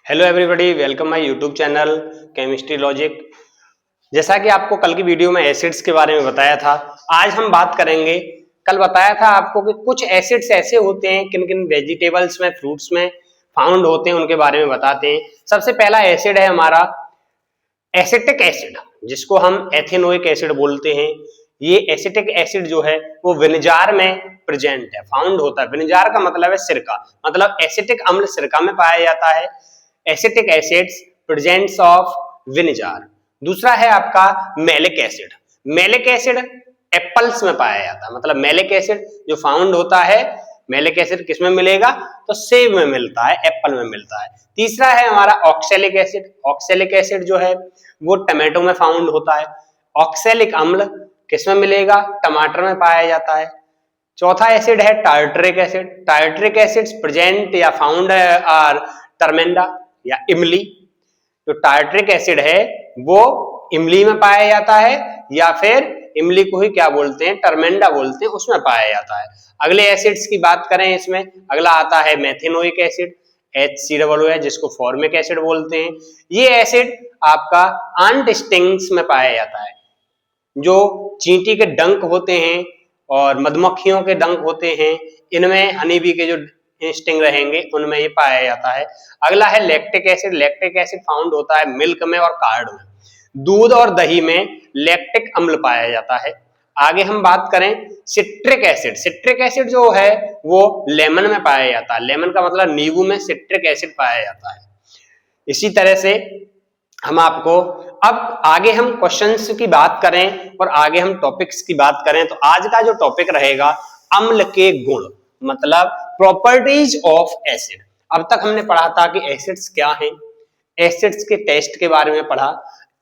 Hello everybody, welcome my YouTube channel chemistry logic. जैसा कि आपको कल की वीडियो में एसिड्स के बारे में बताया था, आज हम बात करेंगे। कल बताया था आपको कि कुछ एसिड्स ऐसे होते हैं किन किन वेजिटेबल्स में, फ्रूट्स में फाउंड होते हैं, उनके बारे में बताते हैं। सबसे पहला एसिड है हमारा एसिटिक एसिड, जिसको हम एथेनोइक एसिड बोलते हैं। ये एसिटिक एसिड जो है वो विनेजार में प्रेजेंट है, फाउंड होता है। विनेजार का मतलब है सिरका, मतलब एसिटिक अम्ल सिरका में पाया जाता है। Acetic acids presence of vinegar. दूसरा है आपका malic acid. Malic acid apples में पाया जाता है, मतलब मैलिक एसिड जो फाउंड होता है, मैलिक एसिड किसमें मिलेगा? तो सेब में मिलता है, एप्पल में मिलता है। तीसरा है हमारा ऑक्सैलिक एसिड। ऑक्सैलिक एसिड जो है वो टमाटो में फाउंड होता है। ऑक्सैलिक अम्ल किसमें मिलेगा? टमाटर में पाया जाता है। चौथा एसिड है tartaric acid. Tartaric acids present या फाउंड आर टर्मेंडा या इमली। जो टार्टरिक एसिड है वो इमली में पाया जाता है, या फिर इमली को ही क्या बोलते हैं, टर्मेंडा बोलते हैं, उसमें पाया जाता है। अगले एसिड्स की बात करें, इसमें अगला आता है मेथेनोइक एसिड, HCOO है, जिसको फॉर्मिक एसिड बोलते हैं। ये एसिड आपका आंट स्टिंग्स में पाया जाता है। जो चींटी के डंक होते हैं और मधुमक्खियों के डंक होते हैं, इनमें हनी बी के जो स्टिंग रहेंगे उनमें ये पाया जाता है। अगला है lactic acid. Lactic acid found होता है मिल्क में और कार्ड में। दूध और दही में लैक्टिक अम्ल पाया जाता है। आगे हम बात करें सिट्रिक एसिड। सिट्रिक एसिड जो है वो लेमन में पाया जाता है। लेमन का मतलब नींबू में सिट्रिक एसिड पाया जाता है। इसी तरह से हम आपको अब आगे हम क्वेश्चंस की बात करें और आगे हम टॉपिक्स की बात करें, तो आज का जो टॉपिक रहेगा अम्ल के गुण, मतलब प्रॉपर्टीज ऑफ एसिड। अब तक हमने पढ़ा था कि एसिड्स क्या हैं, एसिड्स के टेस्ट के बारे में पढ़ा,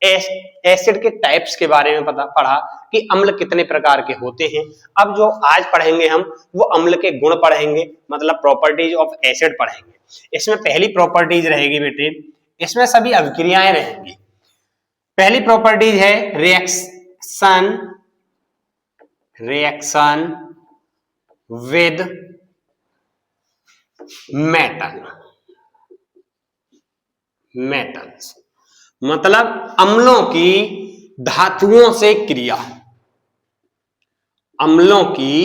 एसिड के टाइप्स के बारे में पढ़ा कि अम्ल कितने प्रकार के होते हैं। अब जो आज पढ़ेंगे हम वो अम्ल के गुण पढ़ेंगे, मतलब प्रॉपर्टीज ऑफ एसिड पढ़ेंगे। इसमें पहली प्रॉपर्टीज रहेगी बेटे, इसमें सभी अभिक्रियाएं रहेंगी। पहली प्रॉपर्टीज है reaction, reaction with metal, metals, मतलब अम्लों की धातुओं से क्रिया, अम्लों की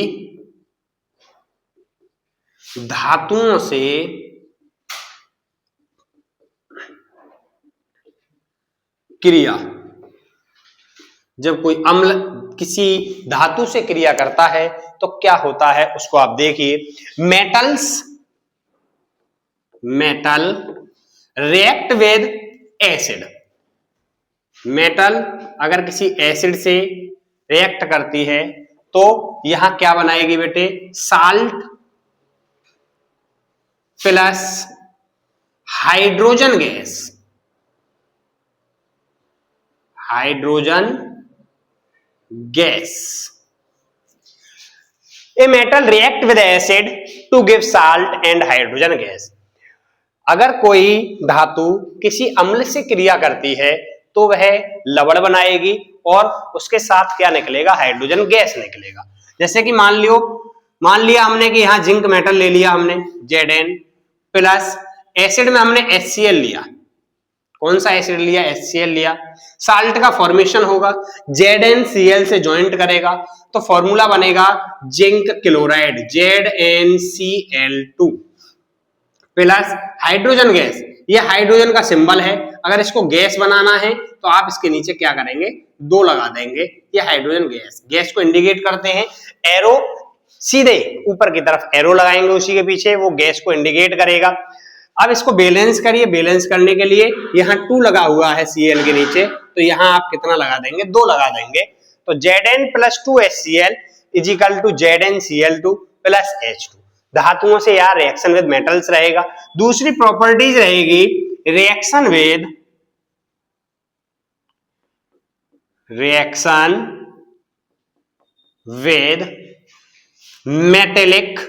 धातुओं से क्रिया। जब कोई अम्ल किसी धातु से क्रिया करता है तो क्या होता है उसको आप देखिए। Metals, metal react with acid. Metal अगर किसी एसिड से रिएक्ट करती है तो यहां क्या बनाएगी बेटे? Salt plus hydrogen gas, hydrogen gas. A metal react with acid to give salt and hydrogen gas. अगर कोई धातु किसी अम्ल से क्रिया करती है तो वह लवण बनाएगी और उसके साथ क्या निकलेगा? हाइड्रोजन गैस निकलेगा। जैसे कि मान लिया हमने कि यहाँ जिंक मेटल ले लिया हमने Zn प्लस एसिड में हमने HCl लिया। कौन सा एसिड लिया? HCl लिया। साल्ट का फॉर्मेशन होगा, ZnCl से ज्वाइंट करेगा तो फॉर्मूला बनेगा zinc chloride ZnCl2 plus hydrogen gas. ये हाइड्रोजन का सिंबल है, अगर इसको गैस बनाना है तो आप इसके नीचे क्या करेंगे? 2 लगा देंगे। ये हाइड्रोजन गैस, गैस को इंडिकेट करते हैं एरो, सीधे ऊपर की तरफ एरो लगाएंगे, उसी के पीछे वो गैस को इंडिकेट करेगा। अब इसको बैलेंस करिए, बैलेंस करने के लिए यहाँ 2 लगा हुआ है Cl के नीचे, तो यहाँ आप कितना लगा देंगे? 2 लगा देंगे। तो Zn plus 2 HCl is equal to ZnCl2 plus H2। धातुओं से यार रिएक्शन विद मेटल्स रहेगा। दूसरी प्रॉपर्टीज रहेगी रिएक्शन विद मेटेलिक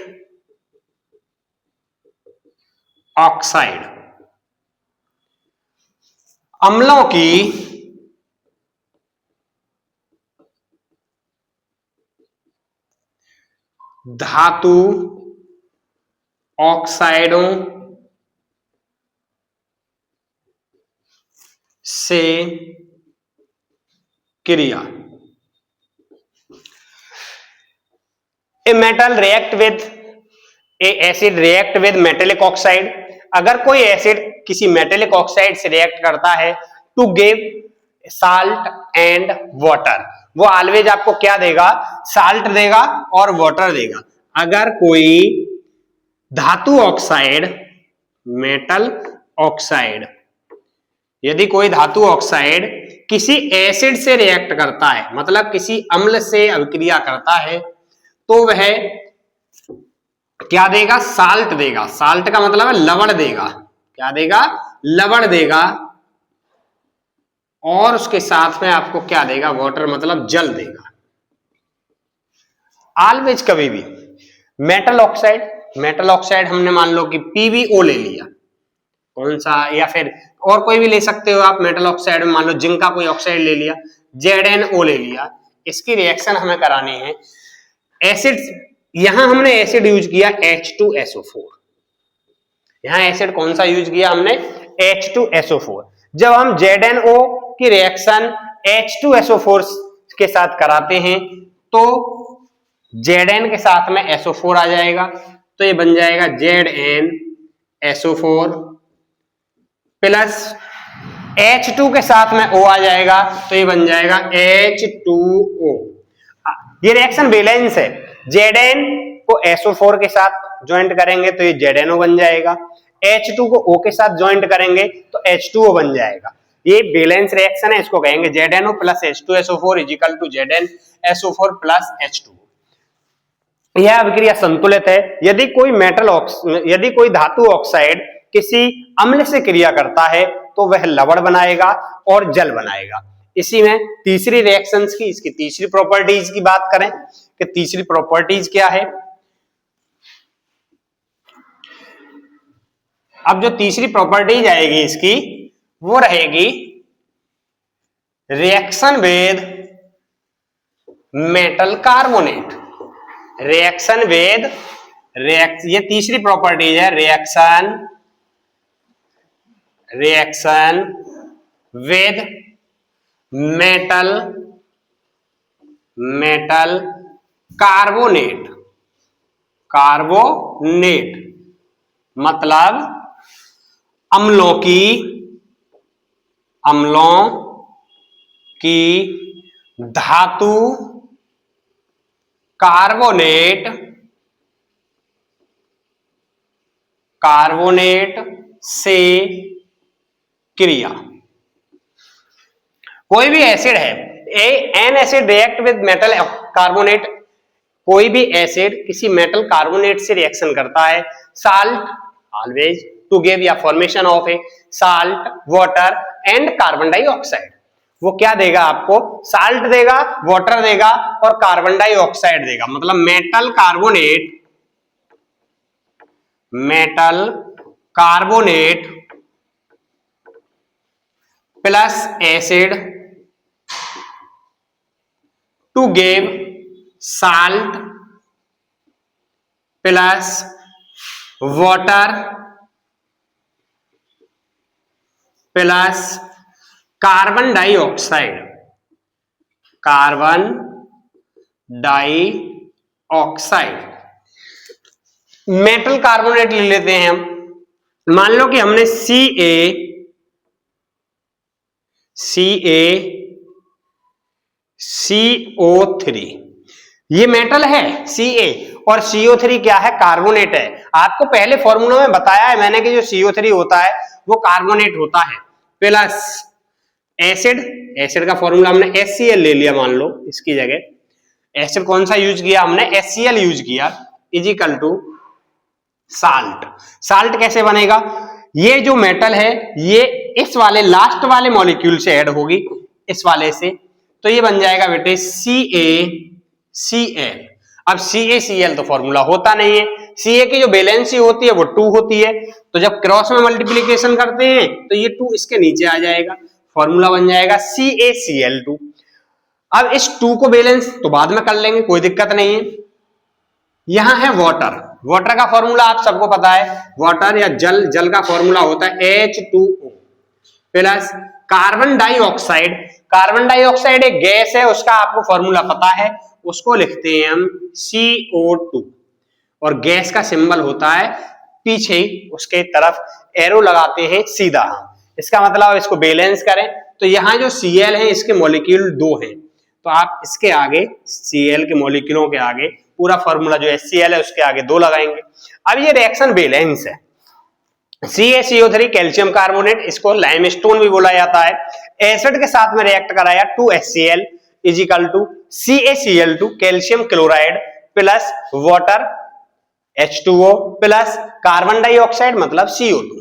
ऑक्साइड। अम्लों की धातु ऑक्साइडों से क्रिया। ए metal react with A acid react with metallic oxide. अगर कोई एसिड किसी मेटेलिक ऑक्साइड से रिएक्ट करता है to give salt and water, वो ऑलवेज आपको क्या देगा, साल्ट देगा और वाटर देगा। अगर कोई धातु ऑक्साइड, मेटल ऑक्साइड, यदि कोई धातु ऑक्साइड किसी एसिड से रिएक्ट करता है, मतलब किसी अम्ल से अभिक्रिया करता है, तो वह क्या देगा, साल्ट देगा। साल्ट का मतलब है लवण देगा। क्या देगा, लवण देगा। और उसके साथ में आपको क्या देगा, वाटर मतलब जल देगा। ऑलवेज कभी भी मेटल ऑक्साइड हमने मान लो कि PbO ले लिया, कौन सा, या फिर और कोई भी ले सकते हो आप। मेटल ऑक्साइड में मान लो जिंक का कोई ऑक्साइड ले लिया, ZnO ले लिया। इसकी रिएक्शन हमें करानी है एसिड। यहां हमने एसिड यूज किया H2SO4। यहां एसिड कौन सा यूज किया हमने, H2SO4। जब हम ZnO की रिएक्शन H2SO4 के साथ कराते हैं तो Zn के साथ में SO4 आ जाएगा, तो ये बन जाएगा ZnSO4 प्लस H2 के साथ में O आ जाएगा, तो ये बन जाएगा H2O। ये रिएक्शन बैलेंस है। Zn को SO4 के साथ ज्वाइंट करेंगे तो ये ZnO बन जाएगा, H2 को O के साथ ज्वाइंट करेंगे तो H2O बन जाएगा। ये बैलेंस रिएक्शन है, इसको कहेंगे ZnO plus H2SO4 is equal to ZnSO4 plus H2O। यह अभिक्रिया संतुलित है। यदि कोई धातु ऑक्साइड किसी अम्ल से क्रिया करता है तो वह लवण बनाएगा और जल बनाएगा। इसी में तीसरी रिएक्शंस की, इसकी तीसरी प्रॉपर्टीज की बात करें कि तीसरी प्रॉपर्टीज क्या है। अब जो तीसरी प्रॉपर्टीज आएगी इसकी, वो रहेगी reaction with metal carbonate. Reaction with ये तीसरी प्रॉपर्टीज है, रिएक्शन विद मेटल कार्बोनेट मतलब अम्लों की धातु कार्बोनेट से क्रिया। कोई भी एसिड है, N acid react with metal carbonate, कोई भी एसिड किसी मेटल कार्बोनेट से रिएक्शन करता है, साल्ट ऑलवेज टू गिव या formation of A salt, water and carbon dioxide. वो क्या देगा आपको, साल्ट देगा, वाटर देगा और कार्बन डाइऑक्साइड देगा। मतलब metal carbonate plus acid to give salt plus water plus carbon dioxide metal carbonate ले लेते हैं हम। मान लो कि हमने CaCO3, ये मेटल है Ca, और CO3 क्या है, कार्बोनेट है। आपको पहले फॉर्मूला में बताया है मैंने कि जो CO3 होता है वो कार्बोनेट होता है, प्लस एसिड का फॉर्मूला हमने HCl ले लिया, मान लो इसकी जगह एसिड कौन सा यूज किया हमने, HCl यूज किया, इजिकल टू साल्ट कैसे बनेगा, ये जो मेटल है ये इस वाले लास्ट वाले मॉलिक्यूल से ऐड होगी, इस वाले से, तो ये बन जाएगा बेटे CaCl। अब CaCl तो फॉर्मूला होता नहीं है, Ca की जो वैलेंसी होती है वो 2 होती है, तो जब क्रॉस में मल्टीप्लीकेशन करते हैं तो ये 2 इसके नीचे आ जाएगा, फॉर्मूला बन जाएगा CaCl2। अब इस 2 को बैलेंस तो बाद में कर लेंगे, कोई दिक्कत नहीं है। यहां है वाटर का फॉर्मूला आप सबको पता है, वाटर या जल का फॉर्मूला होता है H2O plus carbon dioxide, carbon dioxide एक गैस है, उसका आपको फॉर्मूला पता है, उसको लिखते हैं हम CO2 और गैस का सिंबल होता है पीछे ही उसके तरफ एरो लगाते हैं सीधा। इसका मतलब इसको बैलेंस करें तो यहाँ जो Cl है इसके मॉलिक्यूल 2 हैं, तो आप इसके आगे Cl के मॉलिक्यूलों के आगे पूरा फॉर्मूला जो HCl है उसके आगे 2 लगाएंगे। अब ये रिएक्शन बैलेंस है। CaCO3 कैल्शियम कार्बोनेट, इसको लाइमस्टोन भी बोला जाता है, एसिड के साथ में रिएक्ट कराया 2HCl is equal to CaCl2 calcium chloride plus water H2O plus carbon dioxide मतलब CO2।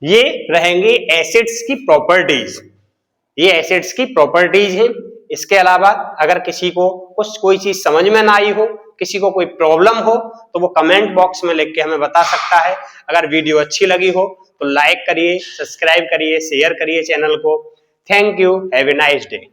ये रहेंगे एसिड्स की प्रॉपर्टीज, ये एसिड्स की प्रॉपर्टीज हैं। इसके अलावा अगर किसी को कोई चीज समझ में ना आई हो, किसी को कोई प्रॉब्लम हो तो वो कमेंट बॉक्स में लिख के हमें बता सकता है। अगर वीडियो अच्छी लगी हो तो लाइक करिए, सब्सक्राइब करिए, शेयर करिए चैनल को। Thank you, have a nice day.